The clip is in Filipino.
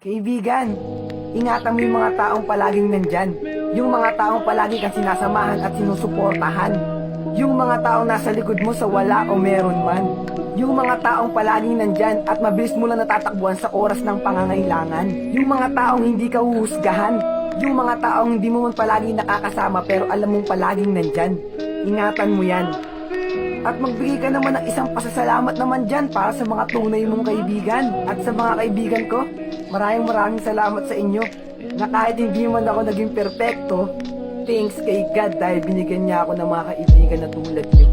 Kaibigan, ingatan mo yung mga taong palaging nandyan. Yung mga taong palagi kang sinasamahan at sinusuportahan. Yung mga taong nasa likod mo sa wala o meron man. Yung mga taong palaging nandyan at mabilis mo lang natatakbuhan sa oras ng pangangailangan. Yung mga taong hindi ka huhusgahan. Yung mga taong hindi mo man palaging nakakasama pero alam mong palaging nandyan. Ingatan mo yan. At magbigay ka naman ng isang pasasalamat naman dyan para sa mga tunay mong kaibigan. At sa mga kaibigan ko, maraming salamat sa inyo na kahit hindi man ako naging perpekto, thanks kay God dahil binigyan niya ako ng mga kaibigan na tulad niyo.